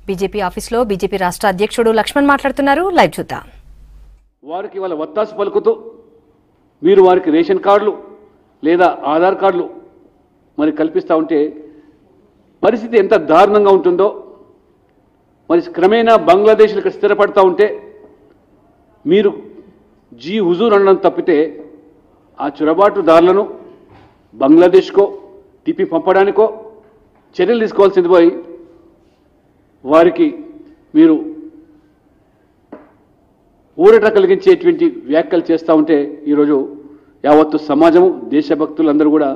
BJP ఆఫీసులో BJP రాష్ట్ర అధ్యక్షుడు లక్ష్మణ్ మాట్లాడుతున్నారు. లైవ్ చూద్దాం. వారికి వాళ్ళ వత్తాసు పలుకుతూ మీరు వారికి రేషన్ కార్డులు లేదా ఆధార్ కార్డులు మరి కల్పిస్తూ ఉంటే పరిస్థితి ఎంత దారుణంగా ఉంటుందో, మరి క్రమేణా బంగ్లాదేశ్లో ఇక్కడ స్థిరపడతా ఉంటే మీరు జీ హుజూర్ అనడం తప్పితే ఆ చొరబాటుదారులను బంగ్లాదేశ్కో తిప్పి పంపడానికో చర్యలు తీసుకోవాల్సింది పోయి వారికి మీరు ఊరట కలిగించేటువంటి వ్యాఖ్యలు చేస్తూ ఉంటే ఈరోజు యావత్తు సమాజము దేశభక్తులందరూ కూడా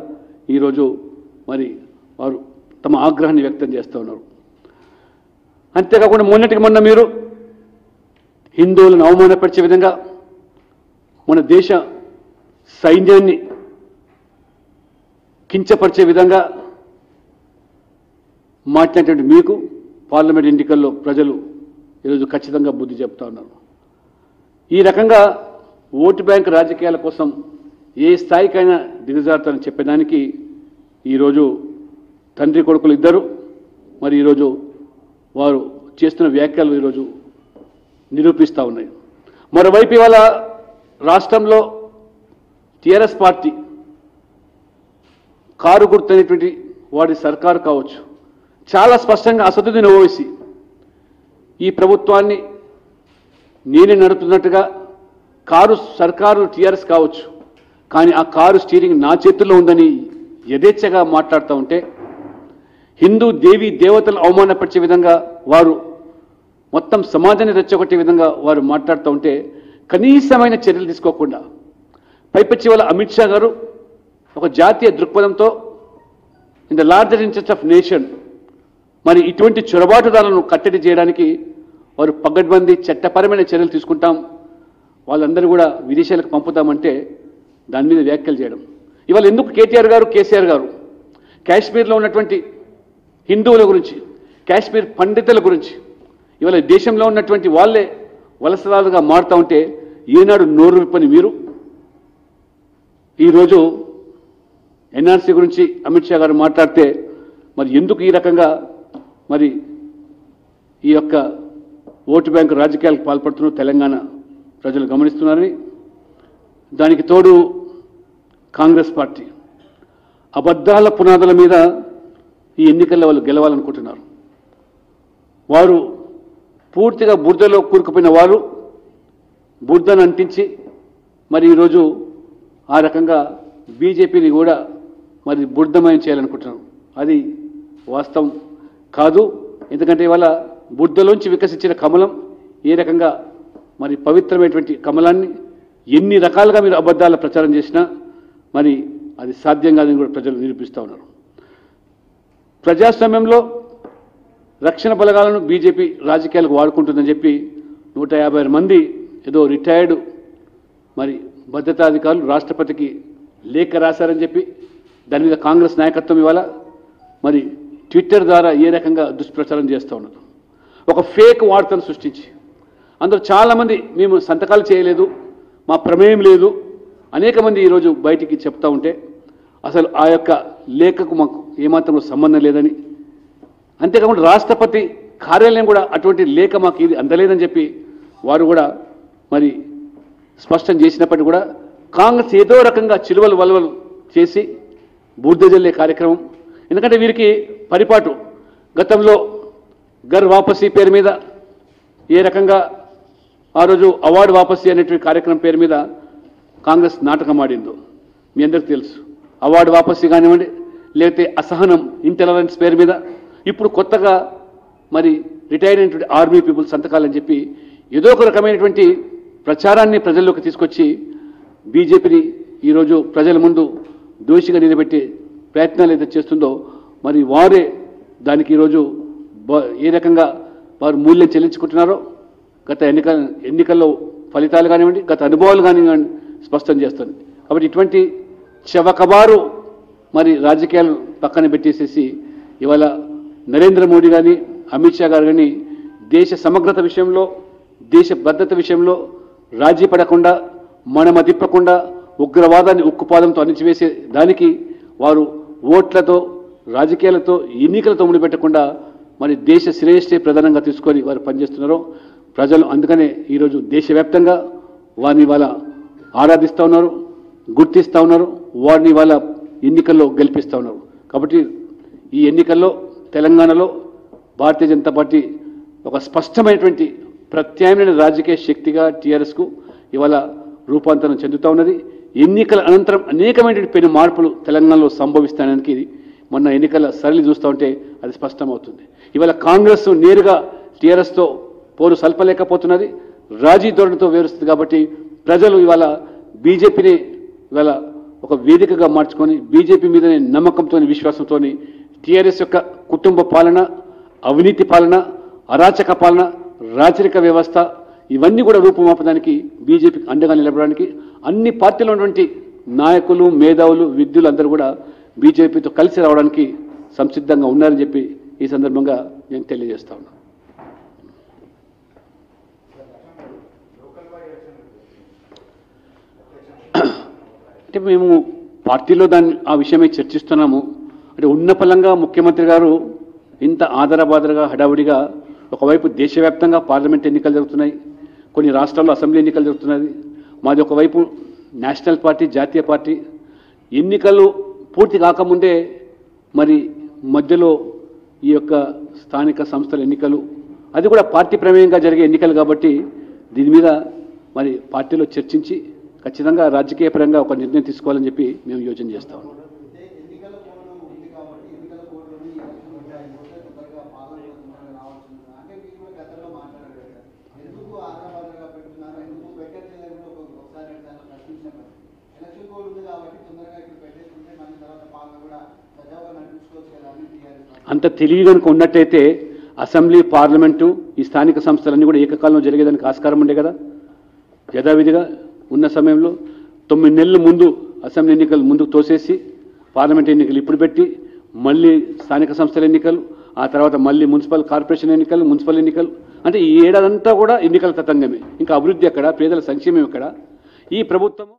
ఈరోజు మరి వారు తమ ఆగ్రహాన్ని వ్యక్తం చేస్తూ ఉన్నారు. అంతేకాకుండా మొన్నటికి మొన్న మీరు హిందువులను అవమానపరిచే విధంగా మన దేశ సైన్యాన్ని కించపరిచే విధంగా మాట్లాడేటువంటి మీకు పార్లమెంట్ ఎన్నికల్లో ప్రజలు ఈరోజు ఖచ్చితంగా బుద్ధి చెప్తా ఉన్నారు. ఈ రకంగా ఓటు బ్యాంక్ రాజకీయాల కోసం ఏ స్థాయికైనా దిగజారుతారని చెప్పడానికి ఈరోజు తండ్రి కొడుకులు ఇద్దరు మరి ఈరోజు వారు చేస్తున్న వ్యాఖ్యలు ఈరోజు నిరూపిస్తూ ఉన్నాయి. మరోవైపు ఇవాళ రాష్ట్రంలో టీఆర్ఎస్ పార్టీ కారు గుర్తనేటువంటి వాడి సర్కారు కావచ్చు చాలా స్పష్టంగా అసదుద్దీన్ ఓవైసీ ఈ ప్రభుత్వాన్ని నేనే నడుపుతున్నట్టుగా కారు సర్కారు టీఆర్ఎస్ కావచ్చు కానీ ఆ కారు స్టీరింగ్ నా చేతుల్లో ఉందని యథేచ్ఛగా మాట్లాడుతూ ఉంటే హిందూ దేవి దేవతలను అవమానపరిచే విధంగా వారు మొత్తం సమాజాన్ని రెచ్చగొట్టే విధంగా వారు మాట్లాడుతూ ఉంటే కనీసమైన చర్యలు తీసుకోకుండా పైపచ్చి వాళ్ళ అమిత్ షా గారు ఒక జాతీయ దృక్పథంతో in the larger interest of nation మరి ఇటువంటి చొరబాటుదారులను కట్టడి చేయడానికి వారు పగడ్బందీ చట్టపరమైన చర్యలు తీసుకుంటాం, వాళ్ళందరూ కూడా విదేశాలకు పంపుతామంటే దాని మీద వ్యాఖ్యలు చేయడం. ఇవాళ ఎందుకు కేటీఆర్ గారు కేసీఆర్ గారు కాశ్మీర్లో ఉన్నటువంటి హిందువుల గురించి కాశ్మీర్ పండితుల గురించి ఇవాళ దేశంలో ఉన్నటువంటి వాళ్ళే వలసదారులుగా మారుతూ ఉంటే ఈనాడు నోరు విప్పని మీరు ఈరోజు ఎన్ఆర్సీ గురించి అమిత్ షా గారు మాట్లాడితే మరి ఎందుకు ఈ రకంగా మరి ఈ యొక్క ఓటు బ్యాంకు రాజకీయాలకు పాల్పడుతున్న తెలంగాణ ప్రజలు గమనిస్తున్నారని, దానికి తోడు కాంగ్రెస్ పార్టీ అబద్ధాల పునాదుల మీద ఈ ఎన్నికల్లో వాళ్ళు గెలవాలనుకుంటున్నారు. వారు పూర్తిగా బురదలో కూరుకుపోయిన వారు బురదను అంటించి మరి ఈరోజు ఆ రకంగా బీజేపీని కూడా మరి బురదమయం చేయాలనుకుంటున్నారు. అది వాస్తవం కాదు. ఎందుకంటే ఇవాళ బురదలోంచి వికసించిన కమలం ఏ రకంగా మరి పవిత్రమైనటువంటి కమలాన్ని ఎన్ని రకాలుగా మీరు అబద్ధాల ప్రచారం చేసినా మరి అది సాధ్యం కాదని కూడా ప్రజలు నిరూపిస్తూ ఉన్నారు. ప్రజాస్వామ్యంలో రక్షణ బలగాలను బీజేపీ రాజకీయాలకు వాడుకుంటుందని చెప్పి 150 మంది ఏదో రిటైర్డ్ మరి భద్రతాధికారులు రాష్ట్రపతికి లేఖ రాశారని చెప్పి దాని మీద కాంగ్రెస్ నాయకత్వం ఇవాళ మరి ట్విట్టర్ ద్వారా ఏ రకంగా దుష్ప్రచారం చేస్తూ ఉన్నారు. ఒక ఫేక్ వార్తను సృష్టించి అందులో చాలామంది మేము సంతకాలు చేయలేదు, మా ప్రమేయం లేదు, అనేక మంది ఈరోజు బయటికి చెప్తూ ఉంటే అసలు ఆ యొక్క లేఖకు మాకు ఏమాత్రం సంబంధం లేదని, అంతేకాకుండా రాష్ట్రపతి కార్యాలయం కూడా అటువంటి లేఖ మాకు ఇది అందలేదని చెప్పి వారు కూడా మరి స్పష్టం చేసినప్పటికీ కూడా కాంగ్రెస్ ఏదో రకంగా చిలువలు వలవలు చేసి బూర్ద జల్లే కార్యక్రమం. ఎందుకంటే వీరికి పరిపాటు గతంలో ఘర్ వాపసీ పేరు మీద ఏ రకంగా ఆ రోజు అవార్డు వాపసీ అనేటువంటి కార్యక్రమం పేరు మీద కాంగ్రెస్ నాటకం ఆడిందో మీ అందరికీ తెలుసు. అవార్డు వాపసీ కానివ్వండి, లేకపోతే అసహనం ఇంటెలిజెన్స్ పేరు మీద ఇప్పుడు కొత్తగా మరి రిటైర్ అయినటువంటి ఆర్మీ పీపుల్ సంతకాలని చెప్పి ఏదో ఒక రకమైనటువంటి ప్రచారాన్ని ప్రజల్లోకి తీసుకొచ్చి బీజేపీని ఈరోజు ప్రజల ముందు దోషిగా నిలబెట్టే ప్రయత్నాలు ఏదైతే చేస్తుందో మరి వారే దానికి ఈరోజు ఏ రకంగా వారు మూల్యం చెల్లించుకుంటున్నారో గత ఎన్నికల్లో ఫలితాలు కానివ్వండి, గత అనుభవాలు కానివ్వండి స్పష్టం చేస్తుంది. కాబట్టి ఇటువంటి చవకబారు మరి రాజకీయాలు పక్కన పెట్టేసేసి ఇవాళ నరేంద్ర మోడీ కానీ అమిత్ షా గారు కానీ దేశ సమగ్రత విషయంలో దేశ భద్రత విషయంలో రాజీ పడకుండా మడమ తిప్పకుండా ఉగ్రవాదాన్ని ఉక్కుపాదంతో అణిచివేసే దానికి వారు ఓట్లతో రాజకీయాలతో ఎన్నికలతో ముడిపెట్టకుండా మరి దేశ శ్రేయస్సే ప్రధానంగా తీసుకొని వారు పనిచేస్తున్నారో ప్రజలు అందుకనే ఈరోజు దేశవ్యాప్తంగా వారిని వాళ్ళ ఆరాధిస్తూ ఉన్నారు, గుర్తిస్తూ ఉన్నారు, వారిని వాళ్ళ ఎన్నికల్లో గెలిపిస్తూ ఉన్నారు. కాబట్టి ఈ ఎన్నికల్లో తెలంగాణలో భారతీయ జనతా పార్టీ ఒక స్పష్టమైనటువంటి ప్రత్యామ్నాయ రాజకీయ శక్తిగా టీఆర్ఎస్కు ఇవాళ రూపాంతరం చెందుతూ ఉన్నది. ఎన్నికల అనంతరం అనేకమైనటువంటి పెను మార్పులు తెలంగాణలో సంభవిస్తానికి మొన్న ఎన్నికల సరళి చూస్తూ ఉంటే అది స్పష్టమవుతుంది. ఇవాళ కాంగ్రెస్ నేరుగా టీఆర్ఎస్తో పోరు సల్పలేకపోతున్నది, రాజీ ధోరణితో వేరుస్తుంది. కాబట్టి ప్రజలు ఇవాళ బీజేపీని ఇవాళ ఒక వేదికగా మార్చుకొని బీజేపీ మీదనే నమ్మకంతో విశ్వాసంతో టీఆర్ఎస్ యొక్క కుటుంబ పాలన, అవినీతి పాలన, అరాచక పాలన, రాచరిక వ్యవస్థ ఇవన్నీ కూడా రూపుమాపడానికి బీజేపీకి అండగా నిలబడడానికి అన్ని పార్టీలో ఉన్నటువంటి నాయకులు, మేధావులు, విద్యులు అందరూ కూడా బీజేపీతో కలిసి రావడానికి సంసిద్ధంగా ఉన్నారని చెప్పి ఈ సందర్భంగా నేను తెలియజేస్తా ఉన్నాను. అంటే మేము పార్టీలో ఆ విషయమే చర్చిస్తున్నాము. అంటే ఉన్న పలంగా ముఖ్యమంత్రి గారు ఇంత ఆదరబాదరగా హడావుడిగా ఒకవైపు దేశవ్యాప్తంగా పార్లమెంట్ ఎన్నికలు జరుగుతున్నాయి, కొన్ని రాష్ట్రాల్లో అసెంబ్లీ ఎన్నికలు జరుగుతున్నది, మాది ఒకవైపు నేషనల్ పార్టీ, జాతీయ పార్టీ. ఎన్నికలు పూర్తి కాకముందే మరి మధ్యలో ఈ యొక్క స్థానిక సంస్థల ఎన్నికలు, అది కూడా పార్టీ ప్రమేయంగా జరిగే ఎన్నికలు కాబట్టి దీని మీద మరి పార్టీలో చర్చించి ఖచ్చితంగా రాజకీయ పరంగా ఒక నిర్ణయం తీసుకోవాలని చెప్పి మేము యోచన చేస్తాం. అంత తెలివి కనుక ఉన్నట్టయితే అసెంబ్లీ, పార్లమెంటు, ఈ స్థానిక సంస్థలన్నీ కూడా ఏకకాలంలో జరిగేదానికి ఆస్కారం ఉండే కదా. యథావిధిగా ఉన్న సమయంలో 9 నెలల ముందు అసెంబ్లీ ఎన్నికలు ముందుకు తోసేసి పార్లమెంట్ ఎన్నికలు ఇప్పుడు పెట్టి మళ్ళీ స్థానిక సంస్థల ఎన్నికలు, ఆ తర్వాత మళ్ళీ మున్సిపల్ కార్పొరేషన్ ఎన్నికలు, మున్సిపల్ ఎన్నికలు, అంటే ఈ ఏడాదంతా కూడా ఎన్నికల తతంగమే. ఇంకా అభివృద్ధి ఎక్కడ, పేదల సంక్షేమం ఎక్కడ? ఈ ప్రభుత్వం